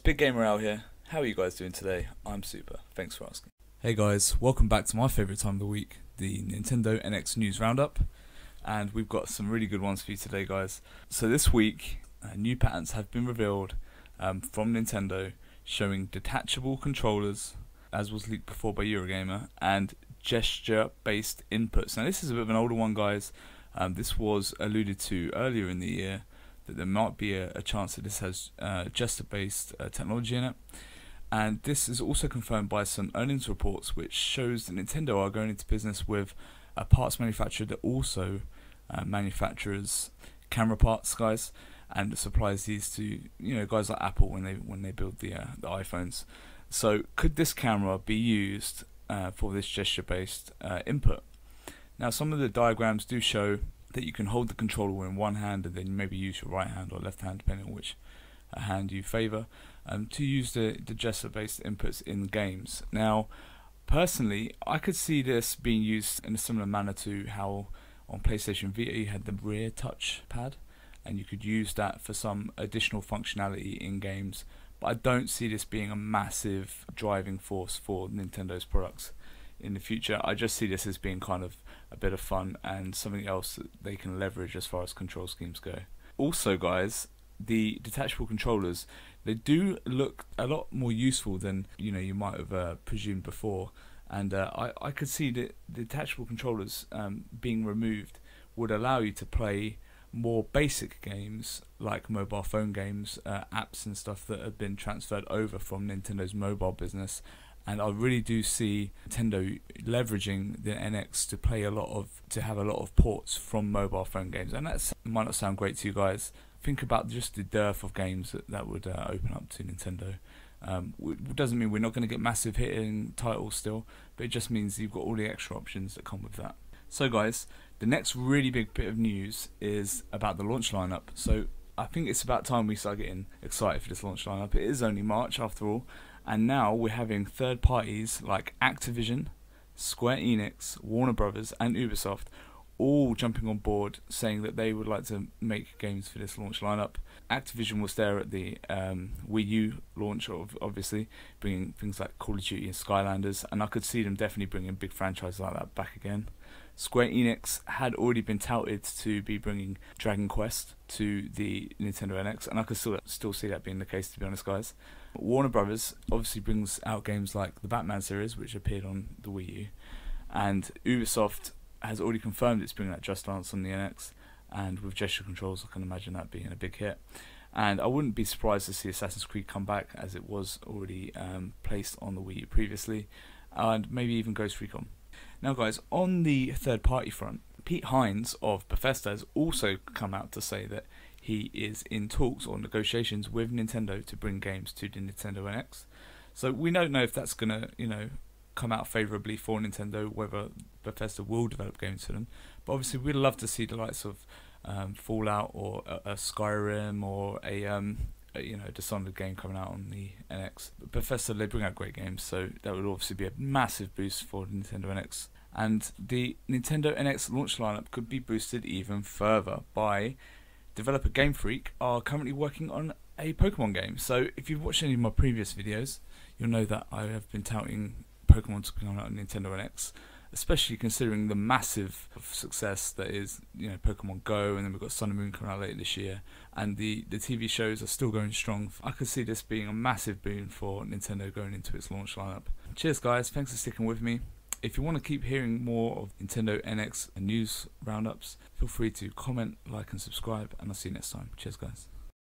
Big Gamer out here. How are you guys doing today? I'm super. Thanks for asking. Hey guys, welcome back to my favourite time of the week, the Nintendo NX News Roundup. And we've got some really good ones for you today, guys. So this week, new patents have been revealed from Nintendo showing detachable controllers, as was leaked before by Eurogamer, and gesture-based inputs. Now this is a bit of an older one, guys. This was alluded to earlier in the year, that there might be a chance that this has gesture-based technology in it. And this is also confirmed by some earnings reports, which shows that Nintendo are going into business with a parts manufacturer that also manufactures camera parts, guys, and supplies these to guys like Apple when they build the iPhones. So could this camera be used for this gesture-based input? Now some of the diagrams do show that you can hold the controller in one hand and then maybe use your right hand or left hand, depending on which hand you favour, to use the gesture-based inputs in games. Now, personally, I could see this being used in a similar manner to how on PlayStation Vita you had the rear touch pad, and you could use that for some additional functionality in games. But I don't see this being a massive driving force for Nintendo's products in the future. I just see this as being kind of a bit of fun and something else that they can leverage as far as control schemes go. Also, guys, the detachable controllers, they do look a lot more useful than you might have presumed before, and I could see that the detachable controllers being removed would allow you to play more basic games like mobile phone games, apps and stuff that have been transferred over from Nintendo's mobile business. And I really do see Nintendo leveraging the NX to have a lot of ports from mobile phone games, and that might not sound great to you guys. Think about just the dearth of games that would open up to Nintendo. It doesn't mean we're not going to get massive hitting titles still, but it just means you've got all the extra options that come with that. So guys, the next really big bit of news is about the launch lineup. So I think it's about time we start getting excited for this launch lineup. It is only March after all, and now we're having third parties like Activision, Square Enix, Warner Brothers and Ubisoft all jumping on board, saying that they would like to make games for this launch lineup. Activision was there at the Wii U launch, obviously, bringing things like Call of Duty and Skylanders, and I could see them definitely bringing big franchises like that back again. Square Enix had already been touted to be bringing Dragon Quest to the Nintendo NX, and I could still see that being the case, to be honest, guys. Warner Brothers obviously brings out games like the Batman series, which appeared on the Wii U, and Ubisoft has already confirmed it's bringing out Just Dance on the NX, and with gesture controls I can imagine that being a big hit. And I wouldn't be surprised to see Assassin's Creed come back, as it was already placed on the Wii U previously, and maybe even Ghost Recon. Now guys, on the third party front, Pete Hines of Bethesda has also come out to say that he is in talks or negotiations with Nintendo to bring games to the Nintendo NX. So we don't know if that's going to come out favourably for Nintendo, whether Bethesda will develop games for them. But obviously we'd love to see the likes of Fallout or a Skyrim or a Dishonored game coming out on the NX. But Bethesda, they bring out great games, so that would obviously be a massive boost for the Nintendo NX. And the Nintendo NX launch lineup could be boosted even further by developer Game Freak are currently working on a Pokemon game. So if you've watched any of my previous videos, you'll know that I have been touting Pokemon to come out on Nintendo NX, especially considering the massive success that is Pokemon Go, and then we've got Sun and Moon coming out later this year, and the TV shows are still going strong. I could see this being a massive boon for Nintendo going into its launch lineup. Cheers guys, thanks for sticking with me. If you want to keep hearing more of Nintendo NX and news roundups, feel free to comment, like and subscribe, and I'll see you next time. Cheers guys.